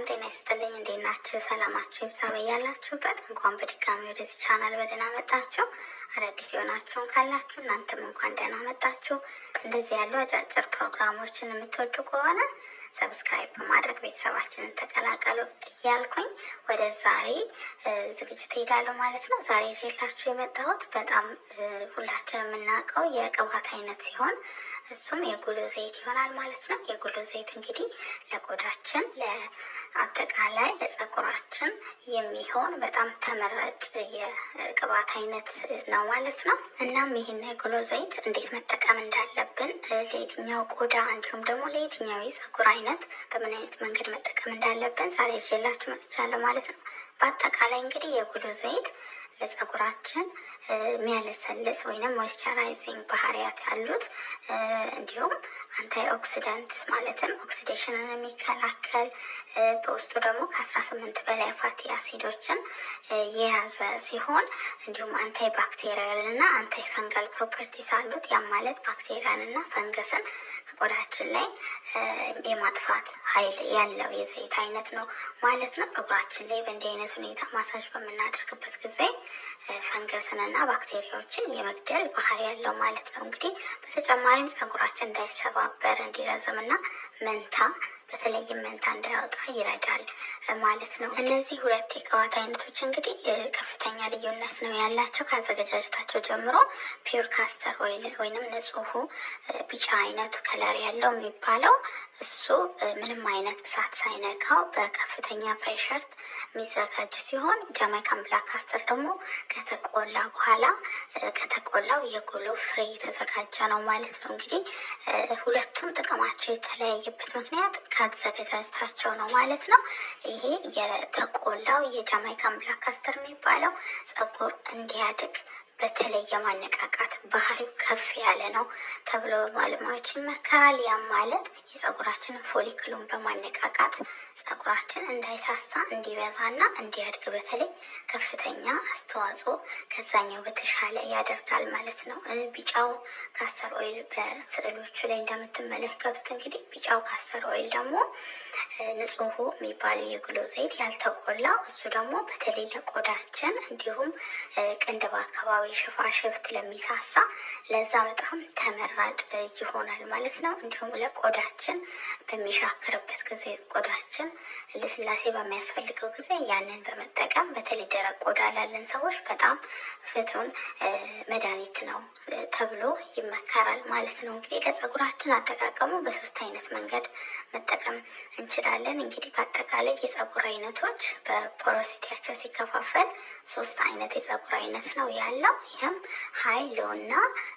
ጤና ይስጥልኝ። እንዴት ናችሁ? ሰላማችሁ ይብዛ በያላችሁበት። እንኳን በድጋሚ ወደዚህ ቻናል በደህና መጣችሁ። አዳዲስ የሆናችሁን ካላችሁ እናንተም እንኳን ደህና መጣችሁ። እንደዚህ ያሉ አጫጭር ፕሮግራሞችን የምትወዱ ከሆነ ሰብስክራይብ በማድረግ ቤተሰባችንን ተቀላቀሉ እያልኩኝ ወደ ዛሬ ዝግጅት ሄዳለሁ ማለት ነው። ዛሬ ይዤላችሁ የመጣሁት በጣም ሁላችን የምናውቀው የቅባት አይነት ሲሆን እሱም የጉሎ ዘይት ይሆናል ማለት ነው። የጉሎ ዘይት እንግዲህ ለቆዳችን ለአጠቃላይ ለጸጉራችን የሚሆን በጣም ተመራጭ የቅባት አይነት ነው ማለት ነው። እናም ይህን የጉሎ ዘይት እንዴት መጠቀም እንዳለብን ለየትኛው ቆዳ እንዲሁም ደግሞ ለየትኛው የጸጉር አይነት በምን አይነት መንገድ መጠቀም እንዳለብን ዛሬ ይዤላችሁ መጥቻለሁ ማለት ነው። በአጠቃላይ እንግዲህ የጉሎ ዘይት ለጸጉራችን የሚያለሰልስ ወይንም ሞይስቸራይዚንግ ባህሪያት ያሉት እንዲሁም አንታይ ኦክሲዳንትስ ማለትም ኦክሲዴሽንን የሚከላከል በውስጡ ደግሞ ከ18 በላይ ፋቲ አሲዶችን የያዘ ሲሆን እንዲሁም አንታይ ባክቴሪያል እና አንታይ ፈንጋል ፕሮፐርቲስ አሉት። ያም ማለት ባክቴሪያን እና ፈንገስን ከቆዳችን ላይ የማጥፋት ኃይል ያለው የዘይት አይነት ነው ማለት ነው። ጸጉራችን ላይ በእንዲህ አይነት ሁኔታ ማሳጅ በምናደርግበት ጊዜ ፈንገስን እና ባክቴሪያዎችን የመግደል ባህሪ ያለው ማለት ነው። እንግዲህ በተጨማሪም ጸጉራችን እንዳይሰባበር እንዲረዝም እና መንታ በተለይም መንታ እንዳያወጣ ይረዳል ማለት ነው። እነዚህ ሁለት የቅባት አይነቶች እንግዲህ ከፍተኛ ልዩነት ነው ያላቸው ካዘገጃጀታቸው ጀምሮ። ፒውር ካስተር ኦይል ወይንም ንጹሁ ቢጫ አይነቱ ከለር ያለው የሚባለው እሱ ምንም አይነት እሳት ሳይነካው በከፍተኛ ፕሬሸር የሚዘጋጅ ሲሆን ጃማይካን ብላክ ካስተር ደግሞ ከተቆላ በኋላ ከተቆላው የጉሎ ፍሬ የተዘጋጀ ነው ማለት ነው። እንግዲህ ሁለቱም ጥቅማቸው የተለያየበት ምክንያት ካዘገጃጀታቸው ነው ማለት ነው። ይሄ የተቆላው የጃማይካን ብላክ ካስተር የሚባለው ጸጉር እንዲያድግ በተለይ የማነቃቃት ባህሪው ከፍ ያለ ነው ተብሎ ባለሙያዎች ይመከራል። ያም ማለት የጸጉራችንን ፎሊክሉን በማነቃቃት ጸጉራችን እንዳይሳሳ እንዲበዛና እንዲያድግ በተለይ ከፍተኛ አስተዋጽኦ ከዛኛው በተሻለ ያደርጋል ማለት ነው። ቢጫው ካስተር ኦይል በስዕሎቹ ላይ እንደምትመለከቱት እንግዲህ ቢጫው ካስተር ኦይል ደግሞ ንጹሁ የሚባለው የጉሎ ዘይት ያልተቆላ እሱ ደግሞ በተለይ ለቆዳችን እንዲሁም ቅንድብ አካባቢ ሽፋሽፍት ለሚሳሳ ለዛ በጣም ተመራጭ ይሆናል ማለት ነው። እንዲሁም ለቆዳችን በሚሻክርበት ጊዜ ቆዳችን ልስላሴ በሚያስፈልገው ጊዜ ያንን በመጠቀም በተለይ ደረቅ ቆዳ ላለን ሰዎች በጣም ፍቱን መድኃኒት ነው ተብሎ ይመከራል ማለት ነው። እንግዲህ ለጸጉራችን አጠቃቀሙ በሶስት አይነት መንገድ መጠቀም እንችላለን። እንግዲህ በአጠቃላይ የጸጉር አይነቶች በፖሮሲቲያቸው ሲከፋፈል ሶስት አይነት የጸጉር አይነት ነው ያለው። ይህም ሀይ ሎ እና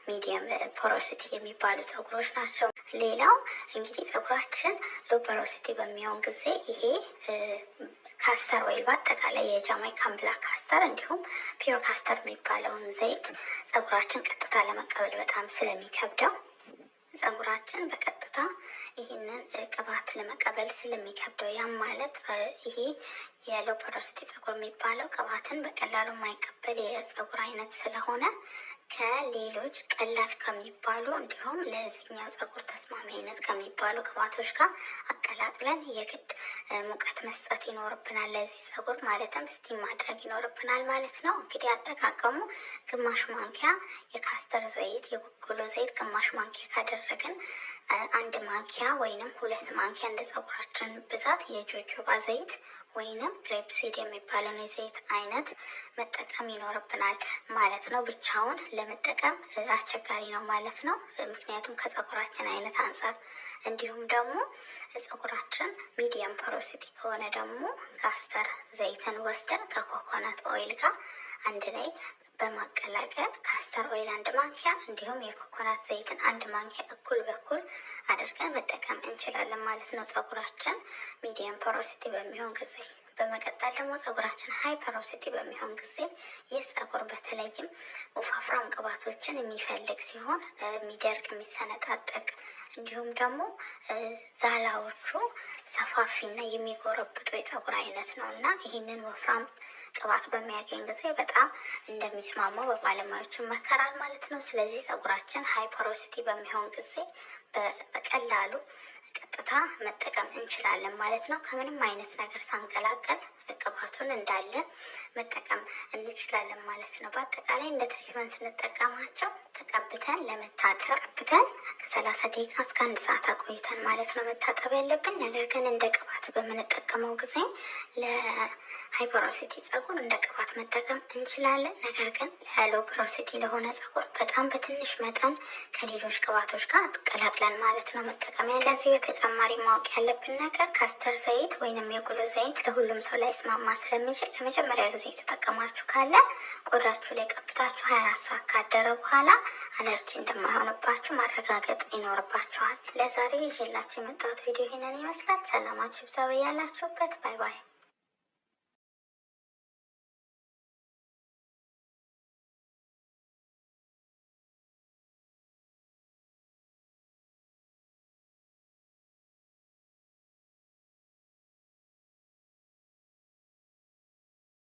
ሚዲየም ፖሮሲቲ የሚባሉ ጸጉሮች ናቸው። ሌላው እንግዲህ ጸጉራችን ሎ ፖሮሲቲ በሚሆን ጊዜ ይሄ ካስተር ኦይል በአጠቃላይ የጃማይካን ብላክ ካስተር እንዲሁም ፒውር ካስተር የሚባለውን ዘይት ጸጉራችን ቀጥታ ለመቀበል በጣም ስለሚከብደው ጸጉራችን በቀጥታ ይህንን ቅባት ለመቀበል ስለሚከብደው ያም ማለት ይሄ የሎ ፖሮሲቲ ጸጉር የሚባለው ቅባትን በቀላሉ የማይቀበል የጸጉር አይነት ስለሆነ ከሌሎች ቀላል ከሚባሉ እንዲሁም ለዚህኛው ጸጉር ተስማሚ አይነት ከሚባሉ ቅባቶች ጋር አቀላቅለን የግድ ሙቀት መስጠት ይኖርብናል። ለዚህ ጸጉር ማለትም ስቲም ማድረግ ይኖርብናል ማለት ነው። እንግዲህ አጠቃቀሙ ግማሽ ማንኪያ የካስተር ዘይት የጉሎ ዘይት ግማሽ ማንኪያ ካደረግን አንድ ማንኪያ ወይንም ሁለት ማንኪያ እንደ ጸጉራችን ብዛት የጆጆባ ዘይት ወይንም ግሬፕ ሲድ የሚባለውን የዘይት አይነት መጠቀም ይኖርብናል ማለት ነው። ብቻውን ለመጠቀም አስቸጋሪ ነው ማለት ነው። ምክንያቱም ከጸጉራችን አይነት አንጻር እንዲሁም ደግሞ ጸጉራችን ሚዲየም ፖሮሲቲ ከሆነ ደግሞ ካስተር ዘይትን ወስደን ከኮኮናት ኦይል ጋር አንድ ላይ በማቀላቀል ካስተር ኦይል አንድ ማንኪያ እንዲሁም የኮኮናት ዘይትን አንድ ማንኪያ እኩል በኩል አድርገን መጠቀም እንችላለን ማለት ነው። ጸጉራችን ሚዲየም ፖሮሲቲ በሚሆን ጊዜ በመቀጠል ደግሞ ጸጉራችን ሀይ ፖሮሲቲ በሚሆን ጊዜ ይህ ጸጉር በተለይም ወፋፍራም ቅባቶችን የሚፈልግ ሲሆን የሚደርቅ የሚሰነጣጠቅ እንዲሁም ደግሞ ዛላዎቹ ሰፋፊና የሚጎረብጡ የጸጉር አይነት ነው እና ይህንን ወፍራም ቅባት በሚያገኝ ጊዜ በጣም እንደሚስማማው በባለሙያዎች ይመከራል ማለት ነው። ስለዚህ ጸጉራችን ሃይ ፖሮሲቲ በሚሆን ጊዜ በቀላሉ ቀጥታ መጠቀም እንችላለን ማለት ነው። ከምንም አይነት ነገር ሳንቀላቀል ቅባቱን እንዳለ መጠቀም እንችላለን ማለት ነው። በአጠቃላይ እንደ ትሪትመንት ስንጠቀማቸው ተቀብተን ለመታጠብ ቀብተን ከ30 ደቂቃ እስከ 1 ሰዓት አቆይተን ማለት ነው መታጠብ ያለብን። ነገር ግን እንደ ቅባት በምንጠቀመው ጊዜ ለሃይፐሮሲቲ ጸጉር እንደ ቅባት መጠቀም እንችላለን። ነገር ግን ለሎ ፖሮሲቲ ለሆነ ጸጉር በጣም በትንሽ መጠን ከሌሎች ቅባቶች ጋር አትቀላቅለን ማለት ነው መጠቀም። ከዚህ በተጨማሪ ማወቅ ያለብን ነገር ካስተር ዘይት ወይንም የጉሎ ዘይት ለሁሉም ሰው ላይ ስማማ ስለሚችል ለመጀመሪያ ጊዜ የተጠቀማችሁ ካለ ቆዳችሁ ላይ ቀብታችሁ 24 ሰዓት ካደረ በኋላ አለርጂ እንደማይሆንባችሁ ማረጋገጥ ይኖርባችኋል። ለዛሬ ይዤላችሁ የመጣሁት ቪዲዮ ይህንን ይመስላል። ሰላማችሁ ይብዛ በያላችሁበት። ባይ ባይ።